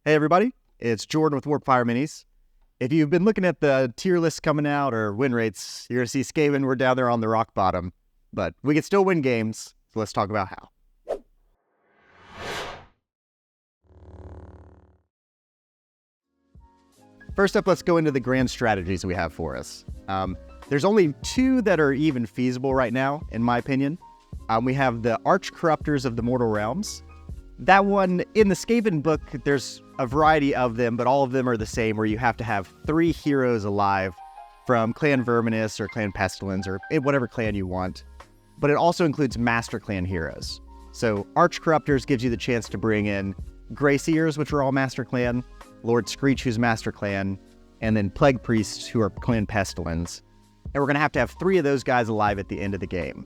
Hey everybody, it's Jordan with Warpfire Minis. If you've been looking at the tier lists coming out or win rates, you're going to see Skaven, we're down there on the rock bottom. But we can still win games, so let's talk about how. First up, let's go into the grand strategies we have for us. There's only two that are even feasible right now, in my opinion. We have the Arch Corruptors of the Mortal Realms. That one, in the Skaven book, there's a variety of them, but all of them are the same, where you have to have 3 heroes alive from Clan Verminus or Clan Pestilence or whatever clan you want. But it also includes Master Clan heroes. So Arch Corruptors gives you the chance to bring in Grey Seers, which are all Master Clan, Lord Skreech, who's Master Clan, and then Plague Priests, who are Clan Pestilence. And we're going to have 3 of those guys alive at the end of the game.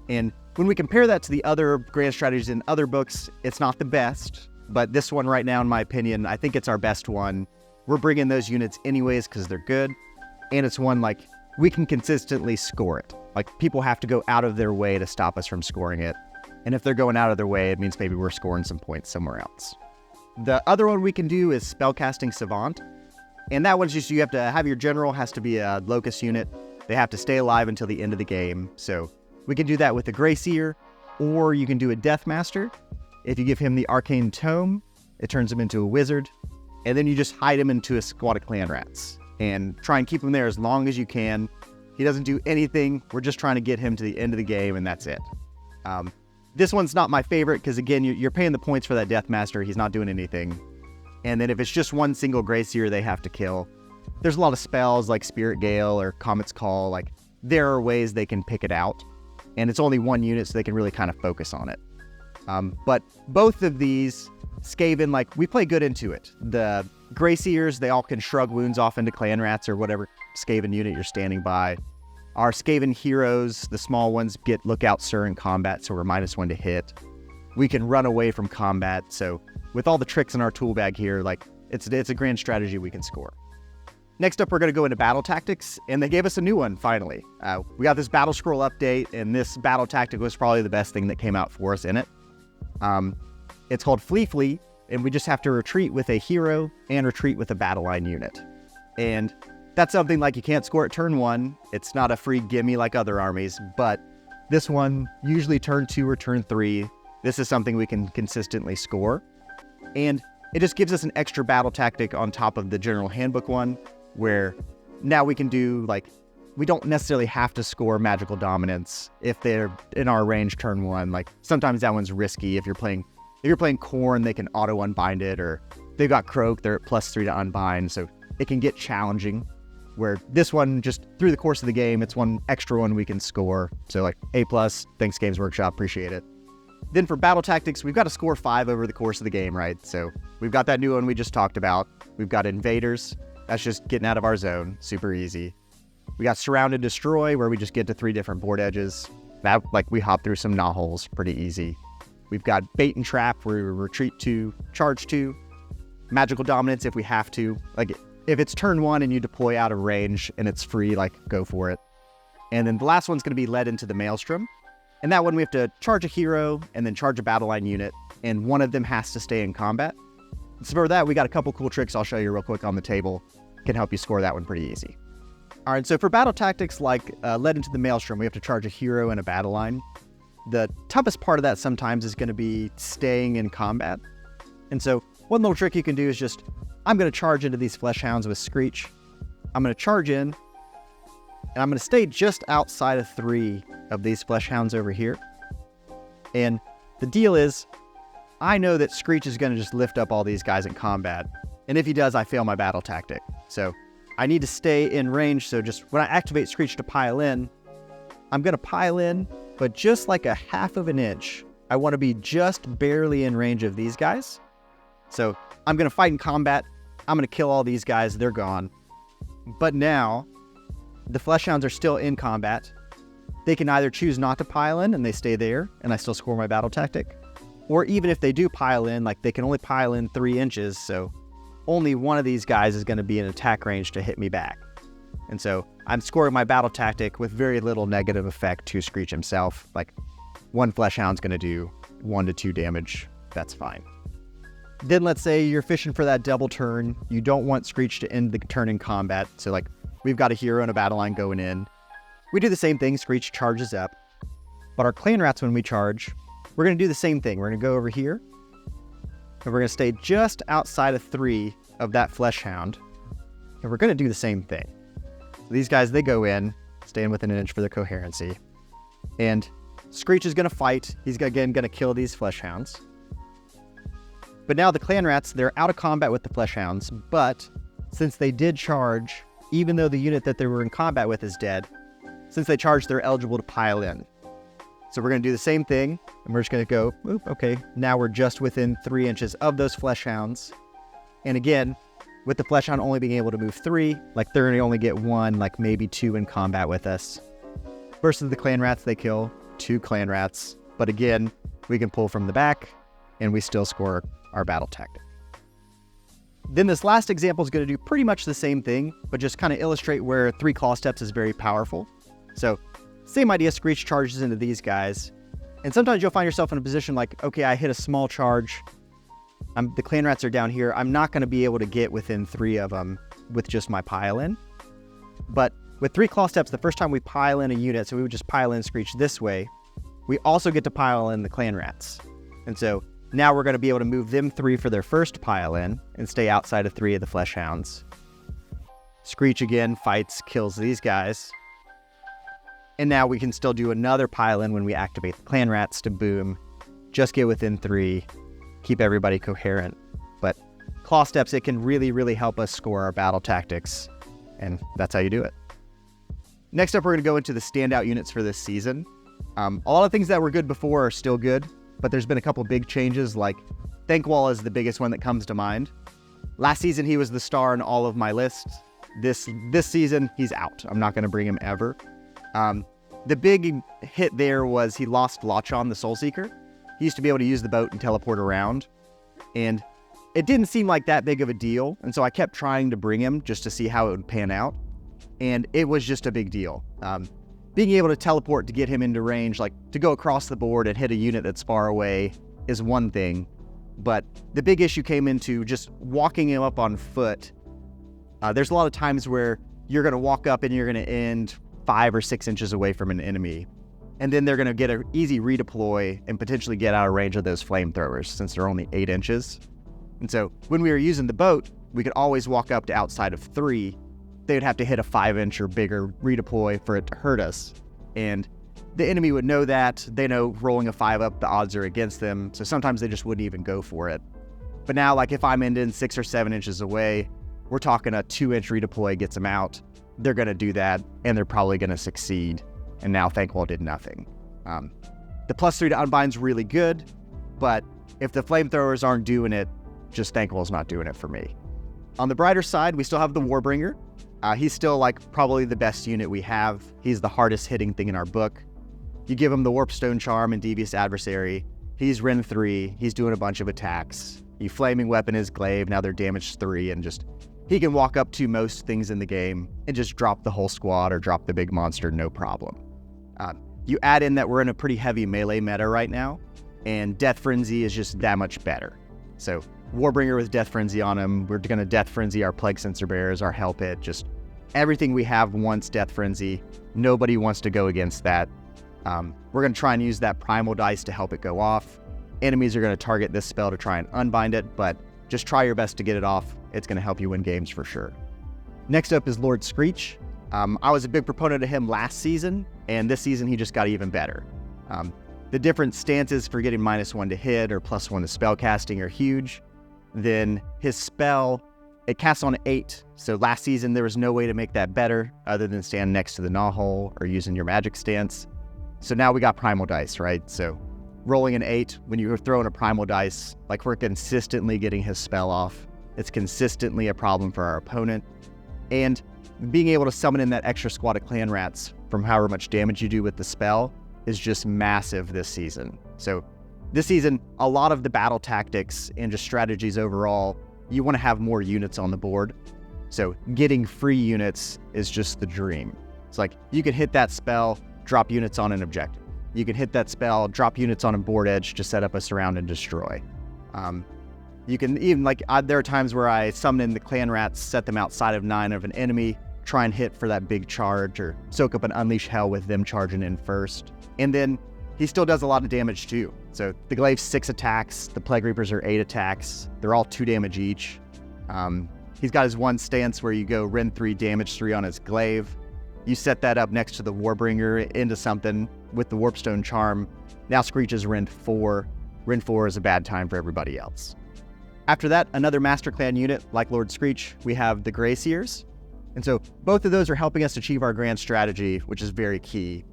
And when we compare that to the other grand strategies in other books, it's not the best, but this one right now, in my opinion, I think it's our best one. We're bringing those units anyways because they're good, and it's one, like, we can consistently score it. Like, people have to go out of their way to stop us from scoring it, and if they're going out of their way, it means maybe we're scoring some points somewhere else. The other one we can do is Spellcasting Savant, and that one's just you have to have your general has to be a Locust unit. They have to stay alive until the end of the game, so we can do that with the Grey Seer, or you can do a Death Master. If you give him the Arcane Tome, it turns him into a wizard, and then you just hide him into a squad of Clanrats, and try and keep him there as long as you can. He doesn't do anything, we're just trying to get him to the end of the game, and that's it. This one's not my favorite, because again, you're paying the points for that Death Master, he's not doing anything. And then if it's just one single Grey Seer they have to kill, there's a lot of spells like Spirit Gale or Comet's Call, like there are ways they can pick it out. And it's only one unit, so they can really kind of focus on it. But both of these, Skaven, like, we play good into it. The Grey Seers, they all can shrug wounds off into Clanrats or whatever Skaven unit you're standing by. Our Skaven heroes, the small ones, get Lookout Sir in combat, so we're -1 to hit. We can run away from combat, so with all the tricks in our tool bag here, like, it's a grand strategy we can score. Next up, we're going to go into battle tactics, and they gave us a new one, finally. We got this Battlescroll update, and this battle tactic was probably the best thing that came out for us in it. It's called Flee, and we just have to retreat with a hero and retreat with a battle line unit. And that's something like you can't score at turn 1. It's not a free gimme like other armies, but this one, usually turn 2 or turn 3, this is something we can consistently score. And it just gives us an extra battle tactic on top of the general handbook one, where now we can do, like, we don't necessarily have to score magical dominance if they're in our range turn 1. Like, sometimes that one's risky. If you're playing Khorne, they can auto unbind it, or they've got Croak, they're at +3 to unbind, so it can get challenging. Where this one, just through the course of the game, it's one extra one we can score. So, like, A+, thanks Games Workshop, appreciate it. Then for battle tactics, we've got to score 5 over the course of the game, right? So we've got that new one we just talked about. We've got Invaders. That's just getting out of our zone, super easy. We got Surround and Destroy, where we just get to 3 different board edges. That, like, we hop through some knotholes, pretty easy. We've got Bait and Trap, where we retreat 2, charge 2. Magical Dominance if we have to. Like, if it's turn 1 and you deploy out of range and it's free, like, go for it. And then the last one's going to be Led into the Maelstrom. And that one we have to charge a hero and then charge a battle line unit, and one of them has to stay in combat. So for that, we got a couple cool tricks I'll show you real quick on the table. Can help you score that one pretty easy. All right, so for battle tactics like Led into the Maelstrom, we have to charge a hero and a battle line. The toughest part of that sometimes is going to be staying in combat. And so one little trick you can do is just, I'm going to charge into these Flesh Hounds with Skreech. I'm going to charge in, and I'm going to stay just outside of 3 of these Flesh Hounds over here. And the deal is, I know that Skreech is going to just lift up all these guys in combat, and if he does, I fail my battle tactic. So I need to stay in range, so just when I activate Skreech to pile in, I'm going to pile in, but just like a half of an inch. I want to be just barely in range of these guys. So I'm going to fight in combat, I'm going to kill all these guys, they're gone. But now, the Flesh Hounds are still in combat. They can either choose not to pile in and they stay there, and I still score my battle tactic. Or even if they do pile in, like, they can only pile in 3 inches, so only one of these guys is going to be in attack range to hit me back. And so I'm scoring my battle tactic with very little negative effect to Skreech himself. Like, one Flesh Hound's going to do 1 to 2 damage. That's fine. Then let's say you're fishing for that double turn. You don't want Skreech to end the turn in combat. So like we've got a hero and a battle line going in. We do the same thing. Skreech charges up. But our Clanrats, when we charge, we're going to do the same thing. We're going to go over here. And we're going to stay just outside of 3 of that Fleshhound. And we're going to do the same thing. So these guys, they go in, staying within an inch for their coherency. And Skreech is going to fight. He's again going to kill these Fleshhounds. But now the Clanrats, they're out of combat with the Fleshhounds. But since they did charge, even though the unit that they were in combat with is dead, since they charged, they're eligible to pile in. So we're going to do the same thing. And we're just going to go, oop, okay, now we're just within 3 inches of those Fleshhounds. And again, with the Fleshhound only being able to move 3, like they're going to only get 1, like maybe 2 in combat with us. Versus the Clanrats, they kill 2 Clanrats. But again, we can pull from the back and we still score our battle tactic. Then this last example is going to do pretty much the same thing, but just kind of illustrate where 3 claw steps is very powerful. So same idea, Skreech charges into these guys. And sometimes you'll find yourself in a position like, okay, I hit a small charge. The Clanrats are down here. I'm not going to be able to get within 3 of them with just my pile in. But with 3 claw steps, the first time we pile in a unit, so we would just pile in Skreech this way, we also get to pile in the Clanrats. And so now we're going to be able to move them 3 for their first pile in and stay outside of 3 of the Fleshhounds. Skreech again fights, kills these guys. And now we can still do another pile in when we activate the Clanrats to boom, just get within 3, keep everybody coherent. But claw steps, it can really, really help us score our battle tactics. And that's how you do it. Next up, we're going to go into the standout units for this season. A lot of things that were good before are still good, but there's been a couple big changes, like Thanquol is the biggest one that comes to mind. Last season, he was the star in all of my lists. This season, he's out. I'm not going to bring him ever. The big hit there was he lost Lachon, the Soulseeker. He used to be able to use the boat and teleport around, and it didn't seem like that big of a deal, and so I kept trying to bring him just to see how it would pan out, and it was just a big deal. Being able to teleport to get him into range, like to go across the board and hit a unit that's far away, is one thing, but the big issue came into just walking him up on foot. There's a lot of times where you're going to walk up and you're going to end 5 or 6 inches away from an enemy, and then they're going to get an easy redeploy and potentially get out of range of those flamethrowers since they're only 8 inches. And so when we were using the boat, we could always walk up to outside of 3. They would have to hit a 5-inch or bigger redeploy for it to hurt us. And the enemy would know that. They know rolling a 5 up, the odds are against them. So sometimes they just wouldn't even go for it. But now, like if I'm ending 6 or 7 inches away, we're talking a 2-inch redeploy gets them out. They're going to do that, and they're probably going to succeed. And now Thanquol did nothing. The +3 to unbind's really good, but if the flamethrowers aren't doing it, just Thanquol's not doing it for me. On the brighter side, we still have the Warbringer. He's still like probably the best unit we have. He's the hardest hitting thing in our book. You give him the Warpstone Charm and Devious Adversary. He's Ren 3. He's doing a bunch of attacks. You Flaming Weapon is Glaive. Now they're damage 3, and just he can walk up to most things in the game and just drop the whole squad or drop the big monster, no problem. You add in that we're in a pretty heavy melee meta right now, and Death Frenzy is just that much better. So Warbringer with Death Frenzy on him, we're going to Death Frenzy our Plague Censer Bearers, our Hell Pit, just everything we have wants Death Frenzy. Nobody wants to go against that. We're going to try and use that Primal Dice to help it go off. Enemies are going to target this spell to try and unbind it, but just try your best to get it off. It's going to help you win games for sure. Next up is Lord Skreech. I was a big proponent of him last season, and this season he just got even better. The different stances for getting -1 to hit or +1 to spell casting are huge. Then his spell, it casts on 8. So last season there was no way to make that better other than stand next to the gnaw hole or using your magic stance. So now we got Primal Dice, right? So rolling an 8, when you're throwing a Primal Dice, like we're consistently getting his spell off. It's consistently a problem for our opponent. And being able to summon in that extra squad of Clanrats from however much damage you do with the spell is just massive this season. So this season, a lot of the battle tactics and just strategies overall, you want to have more units on the board. So getting free units is just the dream. It's like you could hit that spell, drop units on an objective. You can hit that spell, drop units on a board edge to set up a surround and destroy. You can even, like, there are times where I summon in the Clanrats, set them outside of 9 of an enemy, try and hit for that big charge, or soak up an Unleash Hell with them charging in first. And then he still does a lot of damage too. So the Glaive's 6 attacks, the Plague Reapers are 8 attacks. They're all 2 damage each. He's got his one stance where you go Rend 3, damage 3 on his Glaive. You set that up next to the Warbringer into something with the Warpstone Charm. Now Skreech is Rend 4. Rend 4 is a bad time for everybody else. After that, another Master Clan unit, like Lord Skreech, we have the Grey Seers. And so both of those are helping us achieve our grand strategy, which is very key.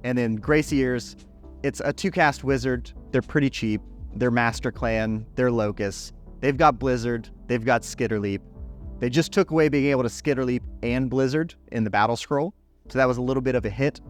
And then Grey Seers, it's a 2-cast wizard. They're pretty cheap. They're Master Clan. They're Locust. They've got Blizzard. They've got Skitterleap. They just took away being able to Skitterleap and Blizzard in the Battlescroll. So that was a little bit of a hit.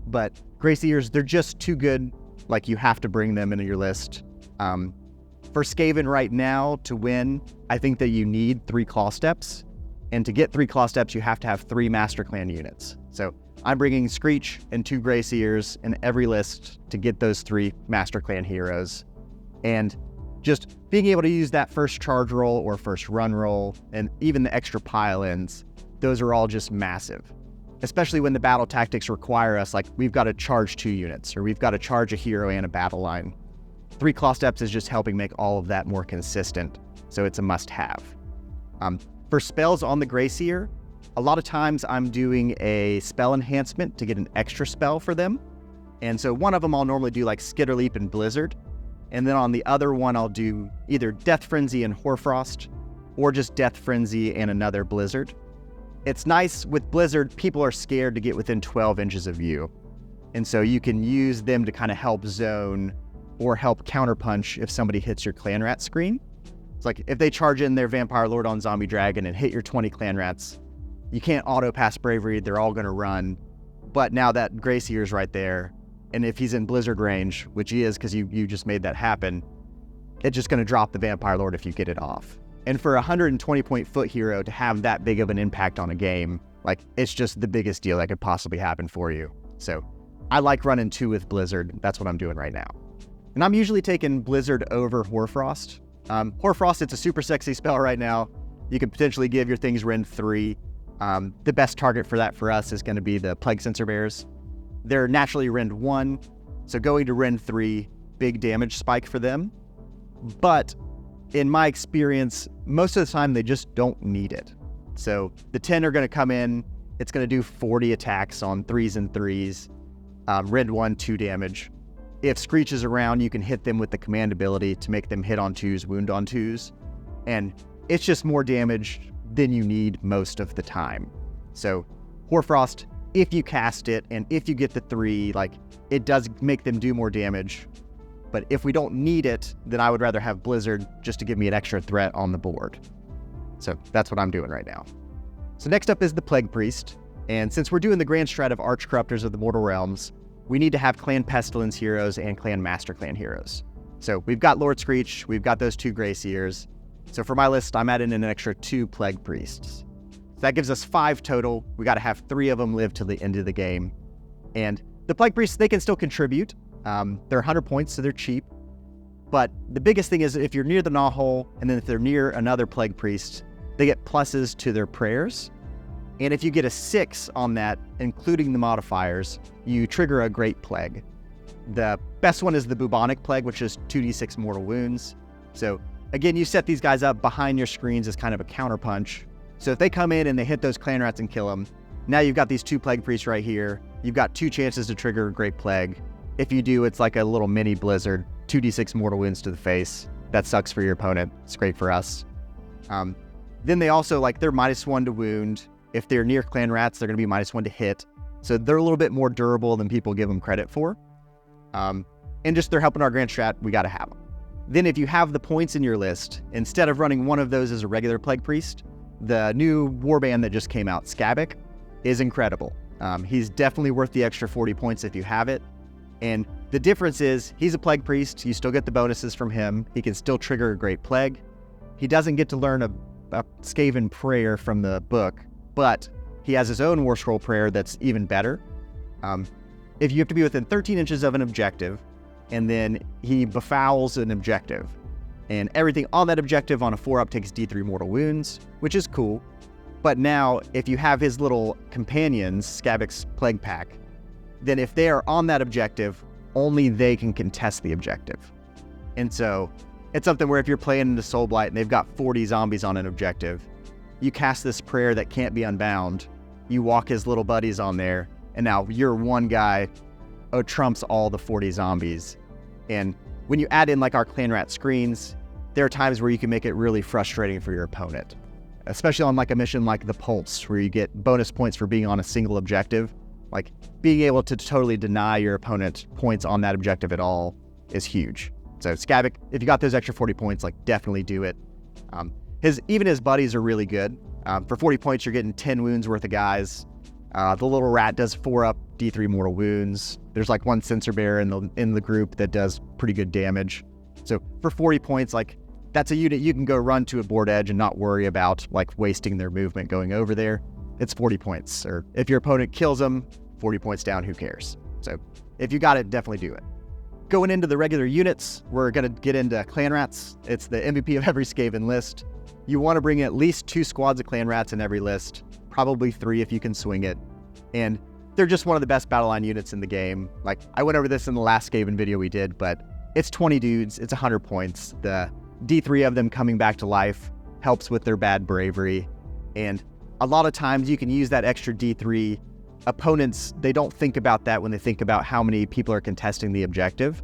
But Grey Seers, they're just too good. Like, you have to bring them into your list. For Skaven right now to win, I think that you need 3 Claw Steps. And to get 3 Claw Steps, you have to have 3 Master Clan units. So I'm bringing Skreech and 2 Grey Seers in every list to get those 3 Master Clan heroes. And just being able to use that first charge roll or first run roll, and even the extra pile-ins, those are all just massive. Especially when the battle tactics require us, like, we've got to charge 2 units, or we've got to charge a hero and a battle line. 3 Claw Steps is just helping make all of that more consistent, so it's a must-have. For spells on the Grey Seer, a lot of times I'm doing a spell enhancement to get an extra spell for them. And so one of them I'll normally do like Skitterleap and Blizzard. And then on the other one I'll do either Death Frenzy and Hoarfrost, or just Death Frenzy and another Blizzard. It's nice with Blizzard, people are scared to get within 12 inches of you. And so you can use them to kind of help zone or help counterpunch if somebody hits your Clanrat screen. It's like if they charge in their Vampire Lord on Zombie Dragon and hit your 20 Clanrats, you can't auto-pass Bravery, they're all going to run. But now that Grey Seer's right there, and if he's in Blizzard range, which he is because you just made that happen, it's just going to drop the Vampire Lord if you get it off. And for a 120-point foot hero to have that big of an impact on a game, like, it's just the biggest deal that could possibly happen for you. So I like running 2 with Blizzard. That's what I'm doing right now. And I'm usually taking Blizzard over Hoarfrost. Hoarfrost, it's a super sexy spell right now. You could potentially give your things Rend 3. The best target for that for us is going to be the Plague Censer Bears. They're naturally Rend 1, so going to Rend 3, big damage spike for them. But in my experience, most of the time they just don't need it. So the 10 are going to come in, it's going to do 40 attacks on 3s and 3s, Rend 1, 2 damage. If Skreech is around, you can hit them with the command ability to make them hit on 2s, wound on 2s. And it's just more damage than you need most of the time. So Hoarfrost, if you cast it and if you get the 3, like, it does make them do more damage. But if we don't need it, then I would rather have Blizzard just to give me an extra threat on the board. So that's what I'm doing right now. So next up is the Plague Priest. And since we're doing the grand strat of Archcorruptors of the Mortal Realms, we need to have Clan Pestilence heroes and Clan Master Clan heroes. So we've got Lord Skreech, we've got those 2 Grey Seers. So for my list, I'm adding in an extra 2 Plague Priests. So that gives us 5 total. We got to have 3 of them live till the end of the game. And the Plague Priests, they can still contribute. They're 100 points, so they're cheap. But the biggest thing is if you're near the Gnawhole, and then if they're near another Plague Priest, they get pluses to their prayers. And if you get a 6 on that, including the modifiers, you trigger a Great Plague. The best one is the Bubonic Plague, which is 2d6 mortal wounds. So again, you set these guys up behind your screens as kind of a counterpunch. So if they come in and they hit those Clanrats and kill them, now you've got these 2 Plague Priests right here. You've got 2 chances to trigger a Great Plague. If you do, it's like a little mini Blizzard, 2d6 mortal wounds to the face. That sucks for your opponent. It's great for us. Then they also, like, they're -1 to wound. If they're near Clanrats, they're going to be -1 to hit. So they're a little bit more durable than people give them credit for. And just they're helping our grand strat, we got to have them. Then if you have the points in your list, instead of running one of those as a regular Plague Priest, the new warband that just came out, Skabbik, is incredible. He's definitely worth the extra 40 points if you have it. And the difference is he's a Plague Priest. You still get the bonuses from him. He can still trigger a Great Plague. He doesn't get to learn a Skaven prayer from the book, but he has his own War Scroll prayer that's even better. If you have to be within 13 inches of an objective, and then he befouls an objective, and everything on that objective on a 4-up takes D3 mortal wounds, which is cool. But now, if you have his little companions, Skabbik's Plague Pack, then if they are on that objective, only they can contest the objective. And so, it's something where if you're playing into Soulblight and they've got 40 zombies on an objective, you cast this prayer that can't be unbound, you walk his little buddies on there, and now your one guy trumps all the 40 zombies. And when you add in like our Clanrat screens, there are times where you can make it really frustrating for your opponent, especially on like a mission like the Pulse, where you get bonus points for being on a single objective. Like being able to totally deny your opponent points on that objective at all is huge. So Skabbik, if you got those extra 40 points, like definitely do it. Even his buddies are really good. For 40 points, you're getting 10 wounds worth of guys. The little rat does 4-up D3 mortal wounds. There's like one Censer bear in the group that does pretty good damage. So for 40 points, like that's a unit you can go run to a board edge and not worry about like wasting their movement going over there. It's 40 points. Or if your opponent kills them, 40 points down, who cares? So if you got it, definitely do it. Going into the regular units, we're going to get into Clanrats. It's the MVP of every Skaven list. You want to bring at least 2 squads of Clanrats in every list, probably 3 if you can swing it. And they're just one of the best battle line units in the game. Like, I went over this in the last Skaven video we did, but it's 20 dudes, it's 100 points. The D3 of them coming back to life helps with their bad bravery. And a lot of times you can use that extra D3. Opponents, they don't think about that when they think about how many people are contesting the objective.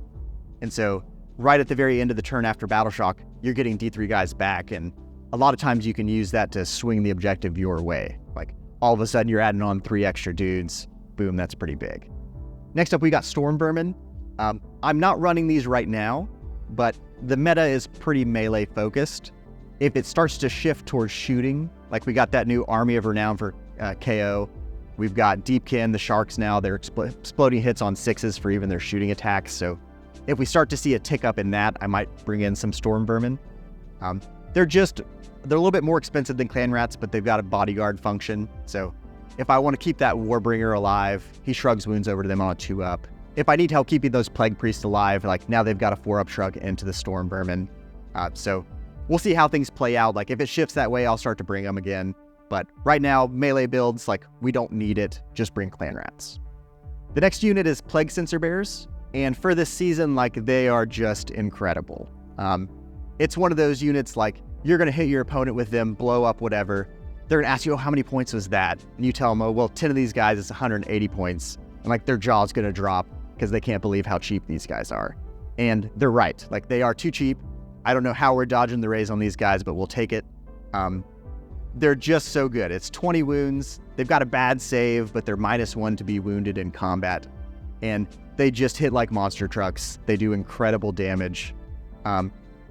And so right at the very end of the turn after Battle Shock, you're getting D3 guys back, and a lot of times you can use that to swing the objective your way. Like all of a sudden you're adding on 3 extra dudes. Boom, that's pretty big. Next up, we got Stormvermin. I'm not running these right now, but the meta is pretty melee focused. If it starts to shift towards shooting, like we got that new Army of Renown for KO. We've got Deepkin, the Sharks now, they're exploding hits on 6s for even their shooting attacks. So if we start to see a tick up in that, I might bring in some Stormvermin. They're a little bit more expensive than Clanrats, but they've got a bodyguard function. So if I want to keep that Warbringer alive, he shrugs wounds over to them on a 2-up. If I need help keeping those Plague Priests alive, like now they've got a 4-up shrug into the Stormvermin. So we'll see how things play out. Like if it shifts that way, I'll start to bring them again. But right now, melee builds, like we don't need it, just bring Clanrats. The next unit is Plague Censer Bears. And for this season, like they are just incredible. It's one of those units like you're going to hit your opponent with them, blow up whatever. They're going to ask you, oh, how many points was that? And you tell them, oh, well, 10 of these guys is 180 points. And like their jaw's going to drop because they can't believe how cheap these guys are. And they're right. Like they are too cheap. I don't know how we're dodging the raise on these guys, but we'll take it. They're just so good. It's 20 wounds. They've got a bad save, but they're -1 to be wounded in combat. And they just hit like monster trucks. They do incredible damage.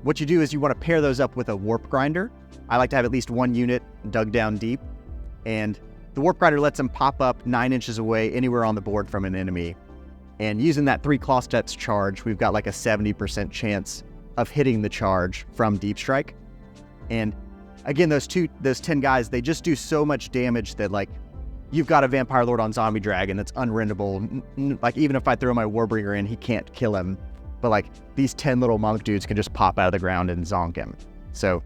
What you do is you want to pair those up with a Warpgrinder. I like to have at least 1 unit dug down deep. And the Warpgrinder lets them pop up 9 inches away anywhere on the board from an enemy. And using that 3 claw steps charge, we've got like a 70% chance of hitting the charge from Deep Strike. And again, those 10 guys, they just do so much damage that like you've got a Vampire Lord on Zombie Dragon that's unrendable. Like even if I throw my Warbringer in, he can't kill him. But like these 10 little monk dudes can just pop out of the ground and zonk him. So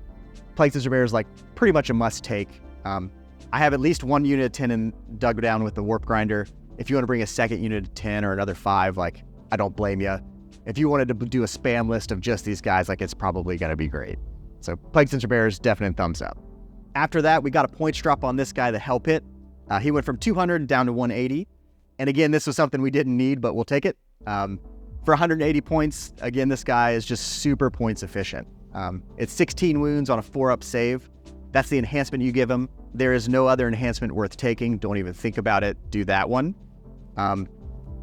Plague Censer Bear is like pretty much a must take. I have at least 1 unit of 10 and dug down with the Warpgrinder. If you want to bring a second unit of 10 or another 5, like I don't blame you. If you wanted to do a spam list of just these guys, like it's probably going to be great. So Plague Censer Bear is definite thumbs up. After that, we got a points drop on this guy, the Help Hit. He went from 200 down to 180. And again, this was something we didn't need, but we'll take it. For 180 points, again, this guy is just super points efficient. It's 16 wounds on a 4-up save. That's the enhancement you give him. There is no other enhancement worth taking. Don't even think about it. Do that one.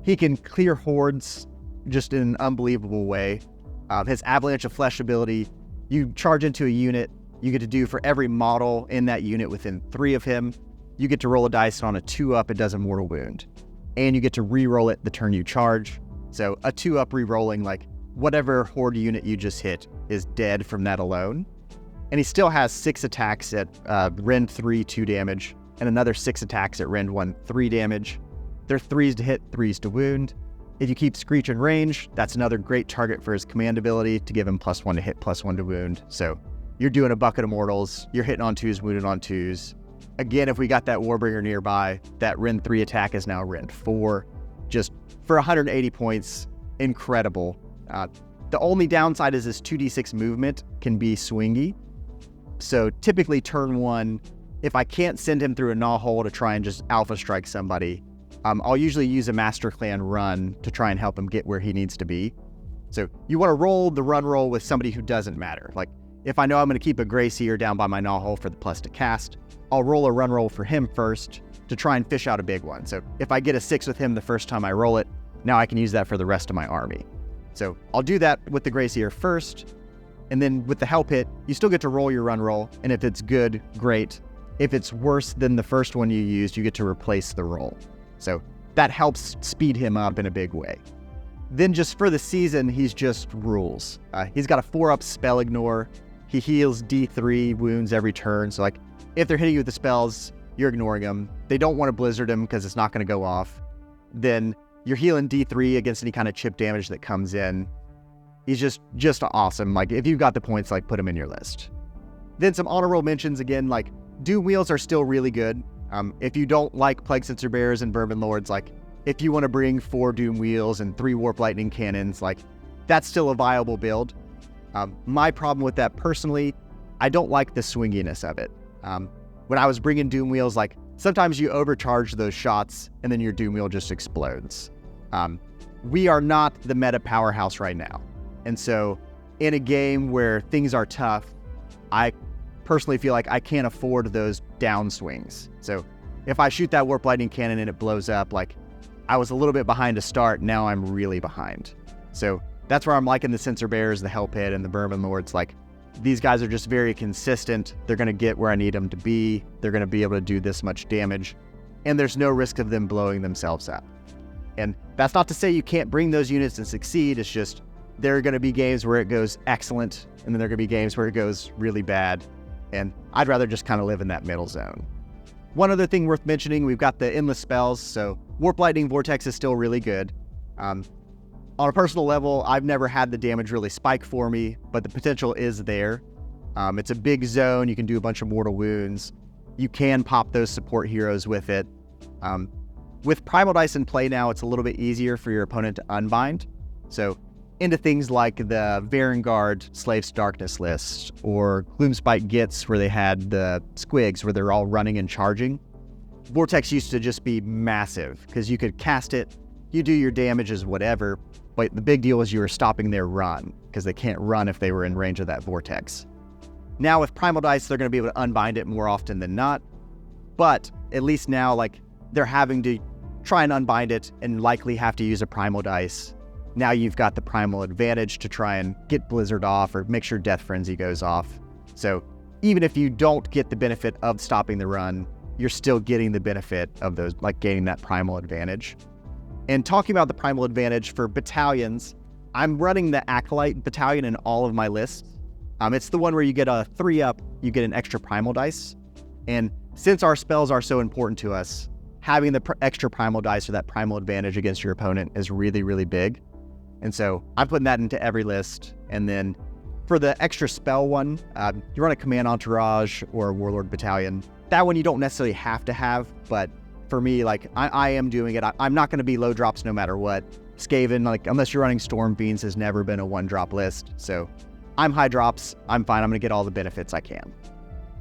He can clear hordes just in an unbelievable way. His Avalanche of Flesh ability, you charge into a unit, you get to do for every model in that unit within 3 of him, you get to roll a dice on a 2-up, it does a mortal wound. And you get to re-roll it the turn you charge. So a 2-up re-rolling, like whatever horde unit you just hit is dead from that alone. And he still has 6 attacks at Rend 3, 2 damage, and another 6 attacks at Rend 1, 3 damage. They're 3s to hit, 3s to wound. If you keep Skreech in range, that's another great target for his command ability to give him +1 to hit, +1 to wound. So you're doing a bucket of mortals, you're hitting on 2s, wounded on 2s. Again, if we got that Warbringer nearby, that Rend 3 attack is now Rend 4. Just for 180 points, incredible. The only downside is this 2d6 movement can be swingy. So typically turn 1, if I can't send him through a gnaw hole to try and just alpha strike somebody, I'll usually use a Master Clan run to try and help him get where he needs to be. So you want to roll the run roll with somebody who doesn't matter. Like if I know I'm going to keep a Gray Seer down by my gnaw hole for the plus to cast, I'll roll a run roll for him first to try and fish out a big one. So if I get a 6 with him the first time I roll it, now I can use that for the rest of my army. So I'll do that with the Gray Seer first, and then with the Help Hit, you still get to roll your run roll, and if it's good, great. If it's worse than the first one you used, you get to replace the roll. So that helps speed him up in a big way. Then just for the season, he's just rules. He's got a 4-up spell ignore. He heals D3 wounds every turn. So like if they're hitting you with the spells, you're ignoring them. They don't want to blizzard him because it's not going to go off. Then you're healing D3 against any kind of chip damage that comes in. He's just awesome. Like if you've got the points, like put him in your list. Then some honor roll mentions again, like Doomwheels are still really good. If you don't like Plague Censer Bears and Vermin Lords, like if you want to bring 4 Doomwheels and 3 Warp Lightning Cannons, like that's still a viable build. My problem with that personally, I don't like the swinginess of it. When I was bringing Doomwheels, like sometimes you overcharge those shots and then your Doomwheel just explodes. We are not the meta powerhouse right now. And so in a game where things are tough, I personally feel like I can't afford those downswings. So if I shoot that Warp Lightning Cannon and it blows up, like I was a little bit behind to start, now I'm really behind. So that's where I'm liking the Censer Bears, the Help Hit, and the Vermin Lords. Like these guys are just very consistent. They're going to get where I need them to be. They're going to be able to do this much damage. And there's no risk of them blowing themselves up. And that's not to say you can't bring those units and succeed. It's just there are going to be games where it goes excellent, and then there are going to be games where it goes really bad. And I'd rather just kind of live in that middle zone. One other thing worth mentioning, we've got the endless spells. So Warp Lightning Vortex is still really good. On a personal level, I've never had the damage really spike for me, but the potential is there. It's a big zone. You can do a bunch of mortal wounds. You can pop those support heroes with it. With Primal Dice in play now, it's a little bit easier for your opponent to unbind. So into things like the Varangard Slaves Darkness list or Gloomspite Gits, where they had the squigs where they're all running and charging. Vortex used to just be massive because you could cast it, you do your damage as whatever, but the big deal is you were stopping their run because they can't run if they were in range of that Vortex. Now with Primal Dice, they're going to be able to unbind it more often than not, but at least now like they're having to try and unbind it and likely have to use a Primal Dice. Now you've got the primal advantage to try and get Blizzard off or make sure Death Frenzy goes off. So even if you don't get the benefit of stopping the run, you're still getting the benefit of those, like gaining that primal advantage. And talking about the primal advantage for battalions, I'm running the Acolyte battalion in all of my lists. It's the one where you get a 3-up, you get an extra primal dice. And since our spells are so important to us, having the extra primal dice or that primal advantage against your opponent is really, really big. And so I'm putting that into every list. And then for the extra spell one, you run a Command Entourage or a Warlord Battalion. That one you don't necessarily have to have, but for me, like I am doing it. I'm not going to be low drops no matter what. Skaven, like unless you're running Stormvermin, has never been a 1-drop list. So I'm high drops. I'm fine. I'm going to get all the benefits I can.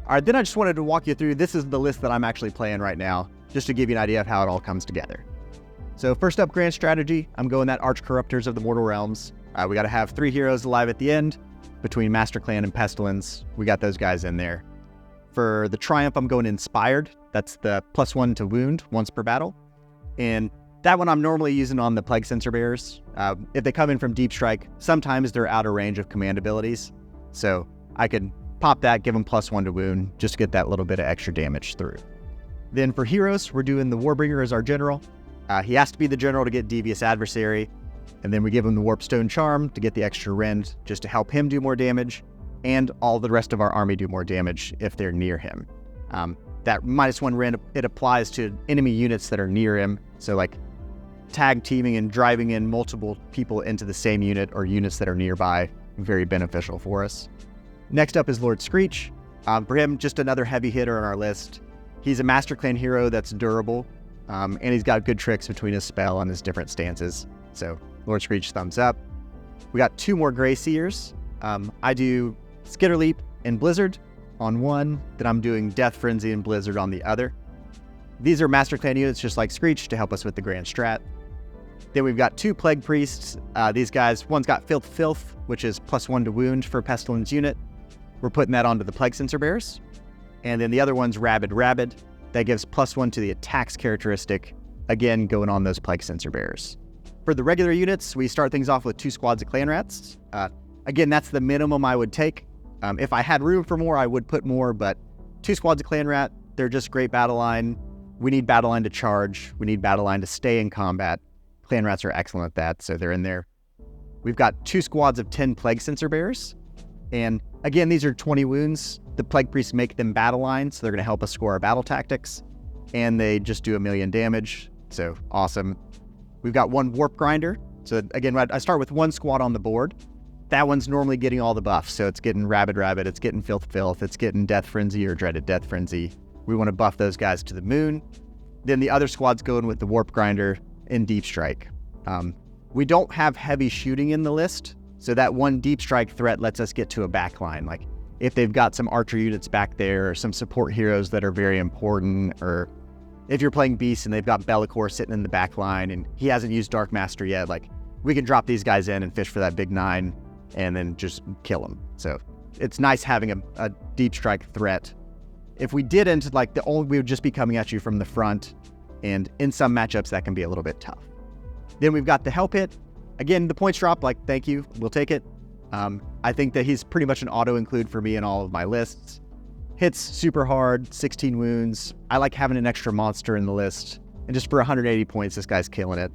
All right, then I just wanted to walk you through. This is the list that I'm actually playing right now, just to give you an idea of how it all comes together. So first up, grand strategy, I'm going that Arch Corruptors of the Mortal Realms. We got to have 3 heroes alive at the end. Between Master Clan and Pestilence, we got those guys in there. For the Triumph, I'm going Inspired. That's the +1 to wound once per battle. And that one I'm normally using on the Plague Censer Bears. If they come in from Deep Strike, sometimes they're out of range of command abilities. So I could pop that, give them +1 to wound, just to get that little bit of extra damage through. Then for heroes, we're doing the Warbringer as our general. He has to be the general to get Devious Adversary, and then we give him the Warpstone Charm to get the extra rend, just to help him do more damage, and all the rest of our army do more damage if they're near him. That -1 rend, it applies to enemy units that are near him, so like tag teaming and driving in multiple people into the same unit or units that are nearby, very beneficial for us. Next up is Lord Skreech. For him, just another heavy hitter on our list. He's a Master Clan hero that's durable, and he's got good tricks between his spell and his different stances. So Lord Skreech, thumbs up. We got 2 more Gray Seers. I do Skitterleap and Blizzard on one, then I'm doing Death Frenzy and Blizzard on the other. These are Master Clan units just like Skreech to help us with the Grand Strat. Then we've got 2 Plague Priests. These guys, one's got Filth, which is +1 to wound for Pestilence unit. We're putting that onto the Plague Censer Bears. And then the other one's Rabid. That gives +1 to the attacks characteristic, again going on those Plague Censer Bears. For the regular units, we start things off with 2 squads of Clanrats. Again, that's the minimum I would take. If I had room for more, I would put more, but 2 squads of Clanrat, they're just great battle line. We need battle line to charge. We need battle line to stay in combat. Clanrats are excellent at that, so they're in there. We've got 2 squads of 10 Plague Censer Bears. And again, these are 20 wounds. The Plague Priests make them battle line, so they're going to help us score our battle tactics. And they just do 1,000,000 damage, so awesome. We've got 1 Warpgrinder. So again, I start with 1 squad on the board. That one's normally getting all the buffs, so it's getting Rabid, it's getting Filth, it's getting Death Frenzy or Dreaded Death Frenzy. We want to buff those guys to the moon. Then the other squad's going with the Warpgrinder and Deep Strike. We don't have heavy shooting in the list, so that 1 Deep Strike threat lets us get to a backline. Like if they've got some archer units back there or some support heroes that are very important, or if you're playing Beast and they've got Bellicor sitting in the back line and he hasn't used Dark Master yet, like we can drop these guys in and fish for that big 9 and then just kill them. So it's nice having a Deep Strike threat. If we didn't, like we would just be coming at you from the front, and in some matchups that can be a little bit tough. Then we've got the Help Hit. Again, the points drop, like thank you, we'll take it. I think that he's pretty much an auto include for me in all of my lists. Hits super hard, 16 wounds. I like having an extra monster in the list, and just for 180 points, this guy's killing it.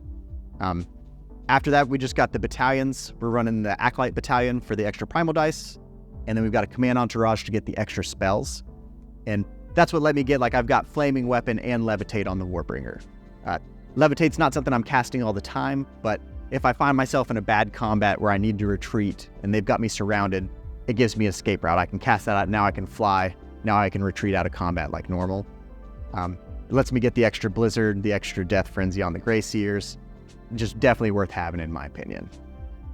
After that, we just got the battalions. We're running the Acolyte Battalion for the extra primal dice, and then we've got a command entourage to get the extra spells. And that's what let me get, like, I've got Flaming Weapon and Levitate on the Warbringer. Levitate's not something I'm casting all the time, but if I find myself in a bad combat where I need to retreat and they've got me surrounded, it gives me escape route. I can cast that out, now I can fly, now I can retreat out of combat like normal. It lets me get the extra Blizzard, the extra Death Frenzy on the Gray Seers. Just definitely worth having in my opinion.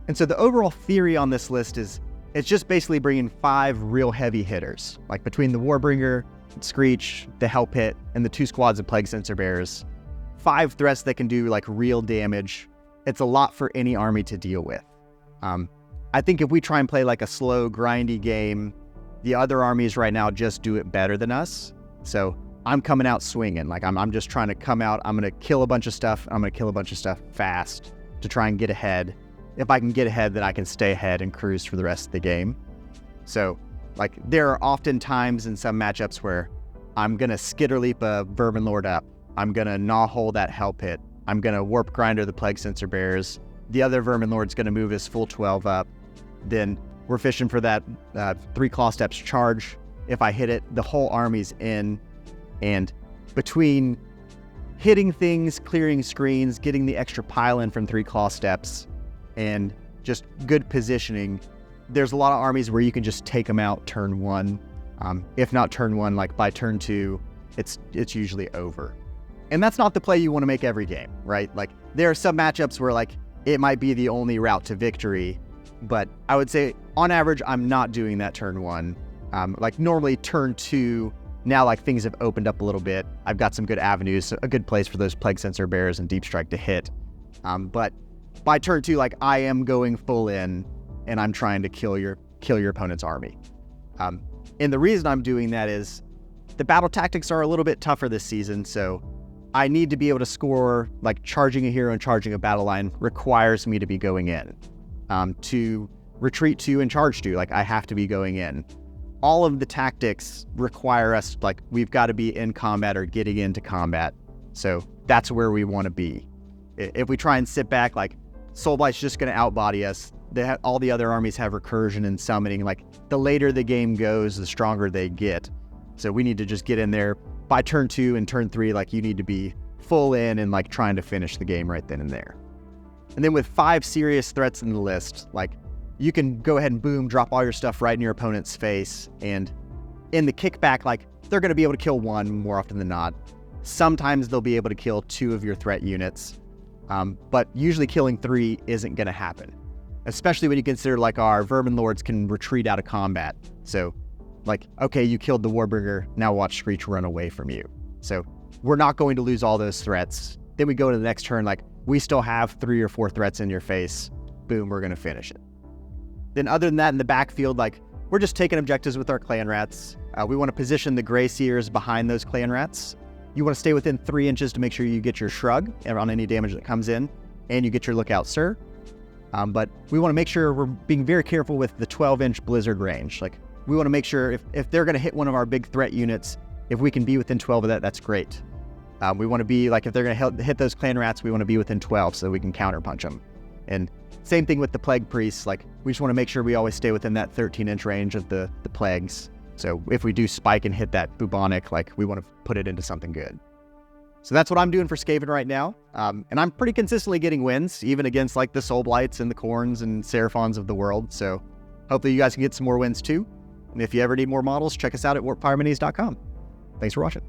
And so the overall theory on this list is, it's just basically bringing 5 real heavy hitters, like between the Warbringer, Skreech, the Help Hit, and the 2 squads of Plague Censer Bears. 5 threats that can do like real damage. It's a lot for any army to deal with. I think if we try and play like a slow, grindy game, the other armies right now just do it better than us. So I'm coming out swinging. Like I'm just trying to come out. I'm going to kill a bunch of stuff. I'm going to kill a bunch of stuff fast to try and get ahead. If I can get ahead, then I can stay ahead and cruise for the rest of the game. So like there are often times in some matchups where I'm going to Skitterleap a Vermin Lord up. I'm going to Gnawhole that Help Hit. I'm going to Warpgrinder the Plague Censer Bears. The other Vermin Lord's going to move his full 12 up. Then we're fishing for that 3 Claw Steps charge. If I hit it, the whole army's in. And between hitting things, clearing screens, getting the extra pile in from 3 Claw Steps, and just good positioning, there's a lot of armies where you can just take them out turn 1. If not turn 1, like by turn 2, it's usually over. And that's not the play you want to make every game, right? Like there are some matchups where like it might be the only route to victory, but I would say on average, I'm not doing that turn 1. Like normally turn 2, now like things have opened up a little bit. I've got some good avenues, a good place for those Plague Censer Bears and Deep Strike to hit. But by turn 2, like I am going full in and I'm trying to kill your opponent's army. And the reason I'm doing that is the battle tactics are a little bit tougher this season, so I need to be able to score, like charging a hero and charging a battle line requires me to be going in. To retreat to and charge to, like I have to be going in. All of the tactics require us, like we've got to be in combat or getting into combat. So that's where we want to be. If we try and sit back, like Soulblight's just going to outbody us. All the other armies have recursion and summoning. Like the later the game goes, the stronger they get. So we need to just get in there by turn 2 and turn 3. Like you need to be full in and like trying to finish the game right then and there. And then with 5 serious threats in the list, like you can go ahead and boom, drop all your stuff right in your opponent's face. And in the kickback, like they're going to be able to kill 1 more often than not. Sometimes they'll be able to kill 2 of your threat units. But usually killing 3 isn't going to happen, especially when you consider like our Vermin Lords can retreat out of combat. So like, okay, you killed the Warbringer, now watch Skreech run away from you. So we're not going to lose all those threats. Then we go to the next turn, like we still have 3 or 4 threats in your face. Boom, we're going to finish it. Then other than that, in the backfield, like we're just taking objectives with our Clanrats. We want to position the Gray Seers behind those Clanrats. You want to stay within 3 inches to make sure you get your Shrug on any damage that comes in, and you get your Lookout Sir. But we want to make sure we're being very careful with the 12-inch Blizzard range. Like we want to make sure if they're going to hit one of our big threat units, if we can be within 12 of that, that's great. We want to be like, if they're going to hit those Clanrats, we want to be within 12 so we can counterpunch them. And same thing with the Plague Priests. Like we just want to make sure we always stay within that 13-inch range of the plagues. So if we do spike and hit that bubonic, like we want to put it into something good. So that's what I'm doing for Skaven right now. And I'm pretty consistently getting wins, even against like the Soul Blights and the Khorns and Seraphons of the world. So hopefully you guys can get some more wins too. And if you ever need more models, check us out at warpfireminis.com. Thanks for watching.